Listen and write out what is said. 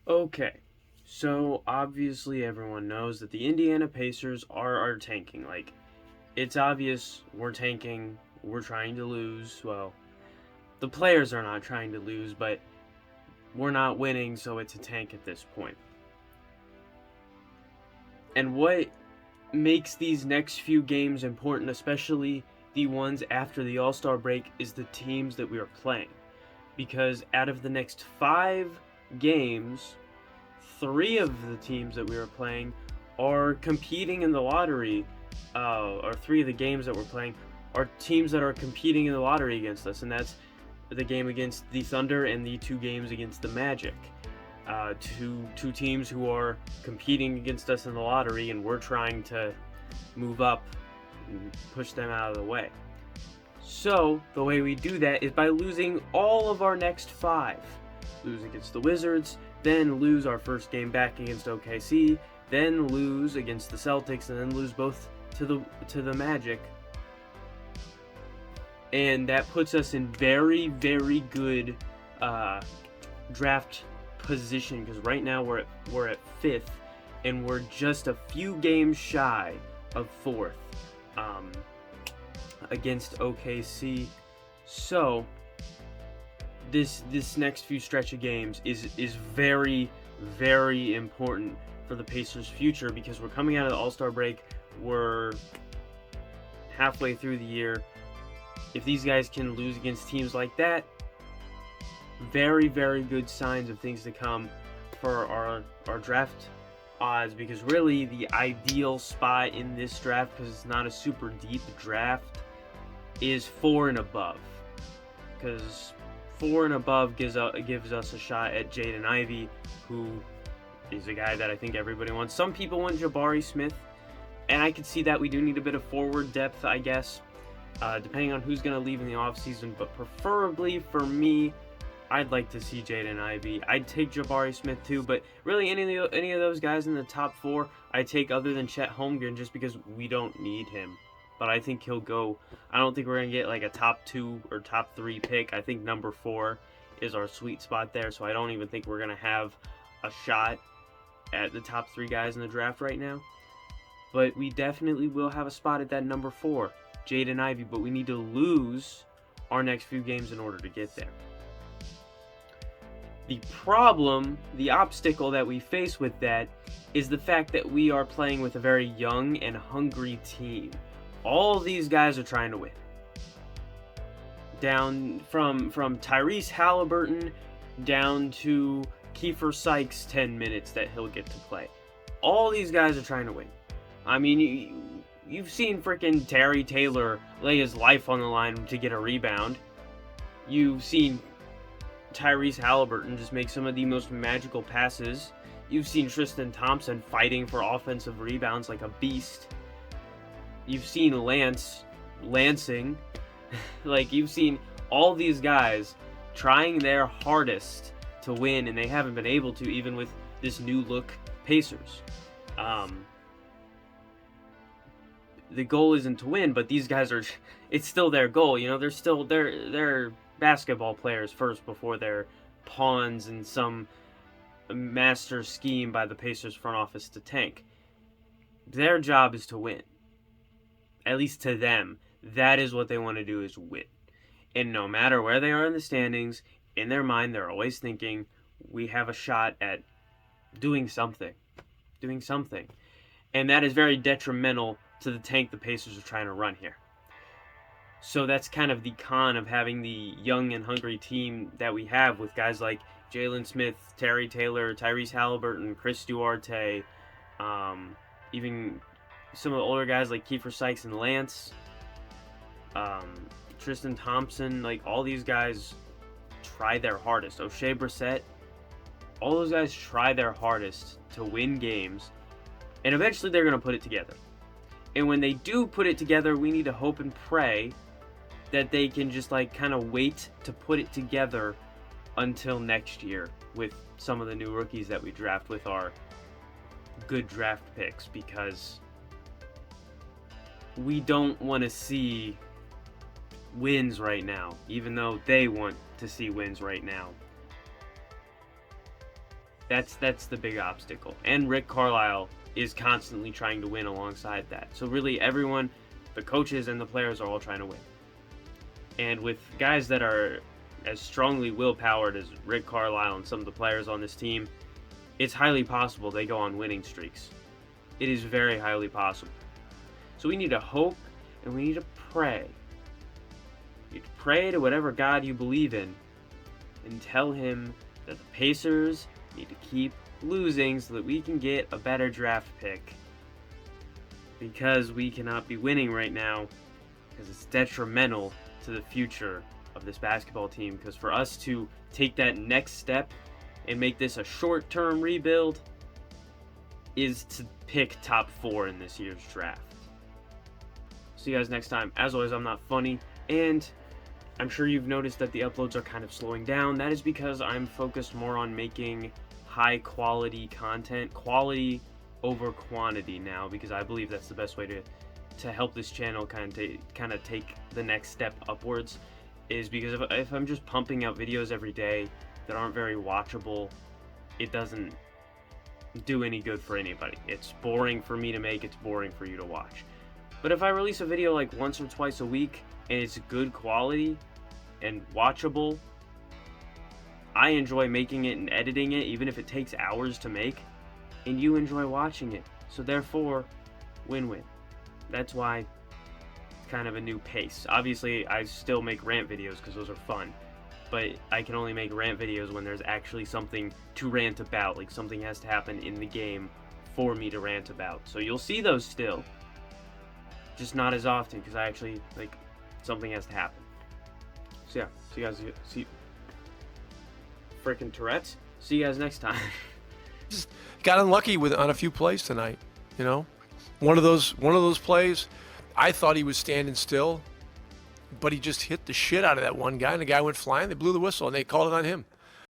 Okay, so obviously everyone knows that the Indiana Pacers are tanking. Like, it's obvious we're tanking, we're trying to lose. Well, the players are not trying to lose, but we're not winning, so it's a tank at this point. And what makes these next few games important, especially the ones after the All Star break, is the teams that we are playing. Because out of the next 5 games, 3 of the teams that we were playing are competing in the lottery, or 3 of the games that we're playing are teams that are competing in the lottery against us, and that's the game against the Thunder and the 2 games against the Magic. Two teams who are competing against us in the lottery, and we're trying to move up and push them out of the way. So the way we do that is by losing all of our next 5. Lose against the Wizards, then lose our first game back against OKC, then lose against the Celtics, and then lose both to the Magic. And that puts us in very, very good draft position, because right now we're at 5th, and we're just a few games shy of 4th against OKC. So this next few stretch of games is very, very important for the Pacers' future, because we're coming out of the All-Star break. We're halfway through the year. If these guys can lose against teams like that, very, very good signs of things to come for our draft odds, because really the ideal spot in this draft, because it's not a super deep draft, is 4 and above, because 4 and above gives us a shot at Jaden Ivey, who is a guy that I think everybody wants. Some people want Jabari Smith, and I could see that. We do need a bit of forward depth, I guess, depending on who's going to leave in the offseason, but preferably for me, I'd like to see Jaden Ivey. I'd take Jabari Smith too, but really any of those guys in the top 4, I'd take, other than Chet Holmgren, just because we don't need him. But I think he'll go. I don't think we're going to get like a top 2 or top 3 pick. I think number 4 is our sweet spot there, so I don't even think we're going to have a shot at the top 3 guys in the draft right now. But we definitely will have a spot at that number 4, Jaden Ivey, but we need to lose our next few games in order to get there. The problem, the obstacle that we face with that, is the fact that we are playing with a very young and hungry team. All these guys are trying to win. Down from Tyrese Halliburton down to Kiefer Sykes' 10 minutes that he'll get to play. All these guys are trying to win. I mean, you've seen freaking Terry Taylor lay his life on the line to get a rebound. You've seen Tyrese Halliburton just make some of the most magical passes. You've seen Tristan Thompson fighting for offensive rebounds like a beast. You've seen Lansing. Like, you've seen all these guys trying their hardest to win, and they haven't been able to, even with this new look Pacers. The goal isn't to win, but these guys it's still their goal. You know, they're basketball players first, before they're pawns in some master scheme by the Pacers front office to tank. Their job is to win. At least to them, that is what they want to do, is win. And no matter where they are in the standings, in their mind, they're always thinking, we have a shot at doing something. And that is very detrimental to the tank the Pacers are trying to run here. So that's kind of the con of having the young and hungry team that we have, with guys like Jalen Smith, Terry Taylor, Tyrese Halliburton, Chris Duarte, even some of the older guys like Kiefer Sykes and Lance, Tristan Thompson. Like, all these guys try their hardest. O'Shea Brissett, all those guys try their hardest to win games, and eventually they're going to put it together. And when they do put it together, we need to hope and pray that they can just like kind of wait to put it together until next year with some of the new rookies that we draft with our good draft picks, because we don't want to see wins right now, even though they want to see wins right now. That's the big obstacle. And Rick Carlisle is constantly trying to win alongside that. So really everyone, the coaches and the players are all trying to win. And with guys that are as strongly willpowered as Rick Carlisle and some of the players on this team, it's highly possible they go on winning streaks. It is very highly possible. So we need to hope and we need to pray. You need to pray to whatever God you believe in and tell him that the Pacers need to keep losing so that we can get a better draft pick. Because we cannot be winning right now, because it's detrimental to the future of this basketball team. Because for us to take that next step and make this a short-term rebuild is to pick top 4 in this year's draft. See you guys next time. As always, I'm not funny, and I'm sure you've noticed that the uploads are kind of slowing down. That is because I'm focused more on making high-quality content, quality over quantity now, because I believe that's the best way to help this channel kind of take the next step upwards. Is because if I'm just pumping out videos every day that aren't very watchable, it doesn't do any good for anybody. It's boring for me to make, it's boring for you to watch. But if I release a video like once or twice a week and it's good quality and watchable, I enjoy making it and editing it, even if it takes hours to make, and you enjoy watching it. So therefore, win-win. That's why it's kind of a new pace. Obviously, I still make rant videos because those are fun, but I can only make rant videos when there's actually something to rant about, like something has to happen in the game for me to rant about. So you'll see those still, just not as often because I actually, like, something has to happen. So yeah, see you guys, see freaking Tourette's. See you guys next time. Just got unlucky on a few plays tonight, you know. One of those plays, I thought he was standing still, but he just hit the shit out of that one guy, and the guy went flying. They blew the whistle, and they called it on him.